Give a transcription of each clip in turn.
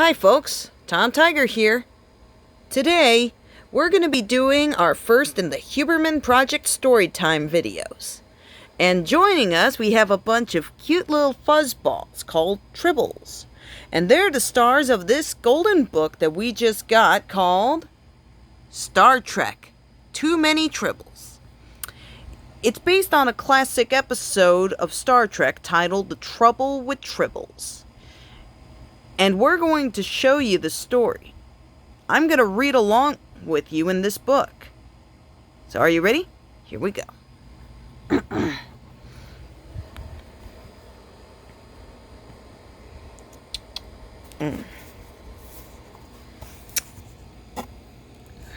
Hi folks, Tom Tiger here. Today, we're going to be doing our first in the Huberman Project Storytime videos. And joining us, we have a bunch of cute little fuzzballs called Tribbles. And they're the stars of this golden book that we just got called Star Trek, Too Many Tribbles. It's based on a classic episode of Star Trek titled The Trouble with Tribbles. And we're going to show you the story. I'm going to read along with you in this book. So are you ready? Here we go.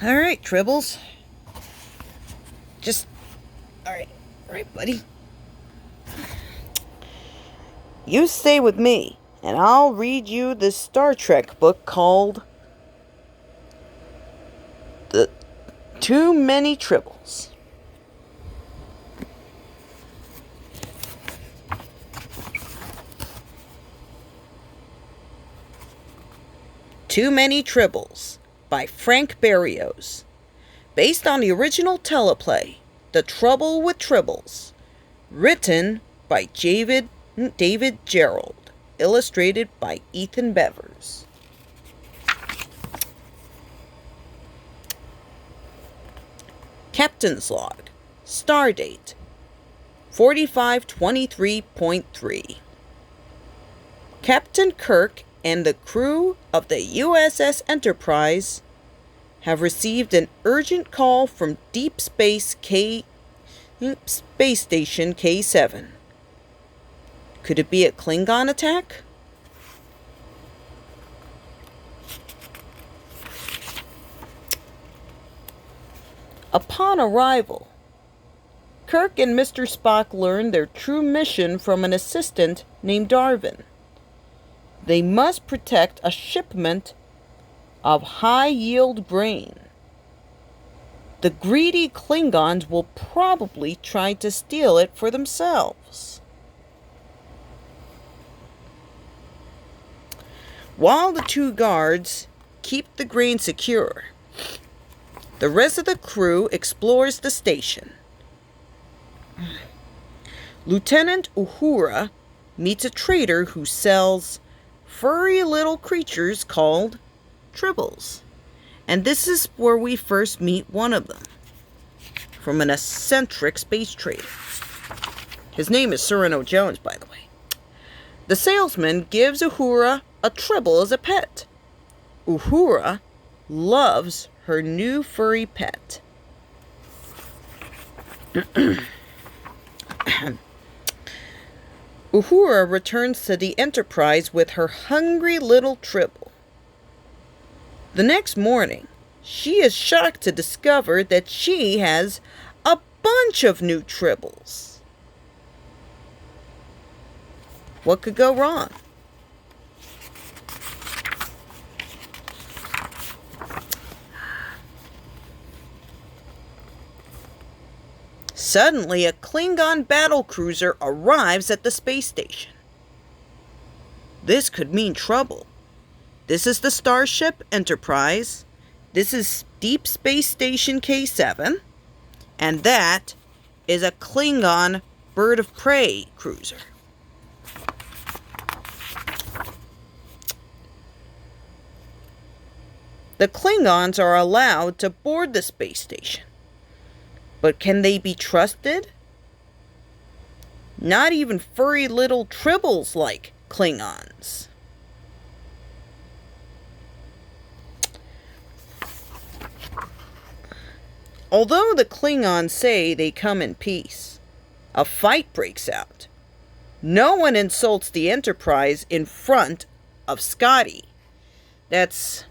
Alright, Tribbles. Alright, buddy. You stay with me, and I'll read you this Star Trek book called The Too Many Tribbles. Too Many Tribbles by Frank Berrios. Based on the original teleplay, The Trouble with Tribbles. Written by David Gerald. Illustrated by Ethan Bevers. Captain's Log. Stardate 4523.3. Captain Kirk and the crew of the USS Enterprise have received an urgent call from Deep Space Station K7. Could it be a Klingon attack? Upon arrival, Kirk and Mr. Spock learn their true mission from an assistant named Darwin. They must protect a shipment of high-yield grain. The greedy Klingons will probably try to steal it for themselves. While the two guards keep the grain secure, the rest of the crew explores the station. Lieutenant Uhura meets a trader who sells furry little creatures called Tribbles. And this is where we first meet one of them, from an eccentric space trader. His name is Cyrano Jones, by the way. The salesman gives Uhura a Tribble as a pet. Uhura loves her new furry pet. Uhura returns to the Enterprise with her hungry little Tribble. The next morning, she is shocked to discover that she has a bunch of new Tribbles. What could go wrong? Suddenly, a Klingon battlecruiser arrives at the space station. This could mean trouble. This is the Starship Enterprise. This is Deep Space Station K7. And that is a Klingon bird of prey cruiser. The Klingons are allowed to board the space station. But can they be trusted? Not even furry little Tribbles like Klingons. Although the Klingons say they come in peace, a fight breaks out. No one insults the Enterprise in front of Scotty. That's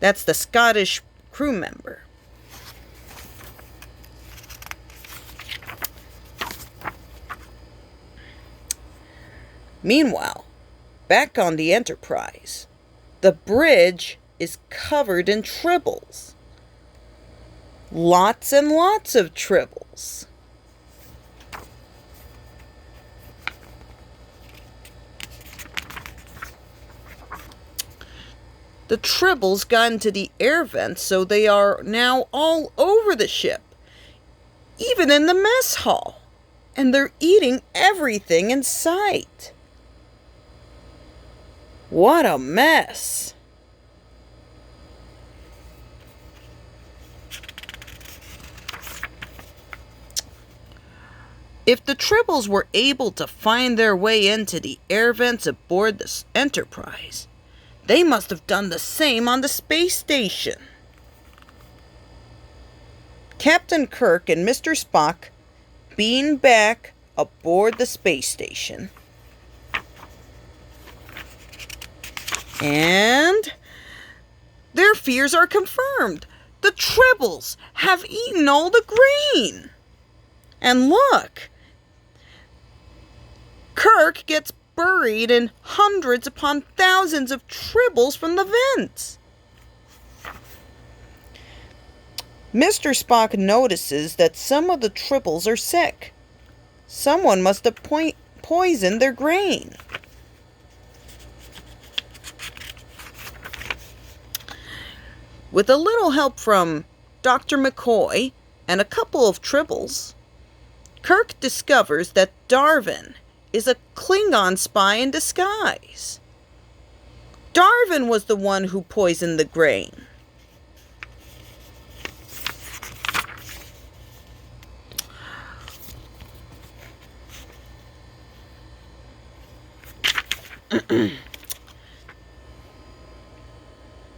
the Scottish crew member. Meanwhile, back on the Enterprise, the bridge is covered in Tribbles. Lots and lots of Tribbles. The Tribbles got into the air vents, so they are now all over the ship, even in the mess hall, and they're eating everything in sight. What a mess. If the Tribbles were able to find their way into the air vents aboard the Enterprise, they must have done the same on the space station. Captain Kirk and Mr. Spock beam back aboard the space station. And their fears are confirmed. The Tribbles have eaten all the grain. And look, Kirk gets buried in hundreds upon thousands of Tribbles from the vents. Mr. Spock notices that some of the Tribbles are sick. Someone must have poisoned their grain. With a little help from Dr. McCoy and a couple of Tribbles, Kirk discovers that Darwin is a Klingon spy in disguise. Darwin was the one who poisoned the grain.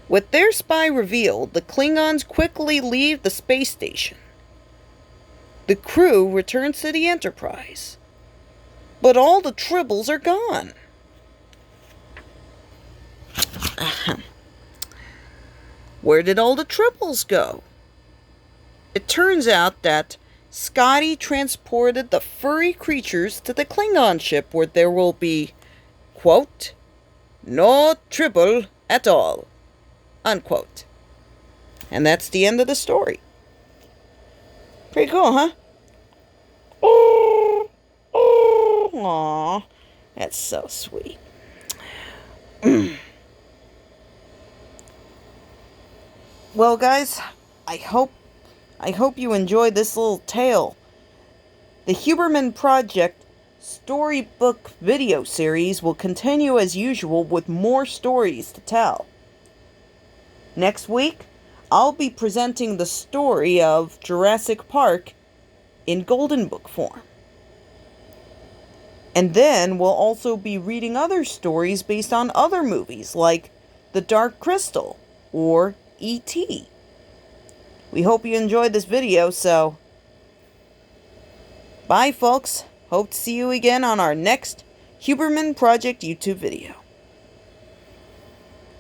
With their spy revealed, the Klingons quickly leave the space station. The crew returns to the Enterprise, but all the Tribbles are gone. Where did all the Tribbles go? It turns out that Scotty transported the furry creatures to the Klingon ship where there will be, quote, no Tribble at all, unquote. And that's the end of the story. Pretty cool, huh? Aww, that's so sweet. Well, guys, I hope you enjoyed this little tale. The Huberman Project storybook video series will continue as usual with more stories to tell. Next week, I'll be presenting the story of Jurassic Park in Golden Book form. And then we'll also be reading other stories based on other movies like The Dark Crystal or E.T. We hope you enjoyed this video, so bye folks. Hope to see you again on our next Huberman Project YouTube video.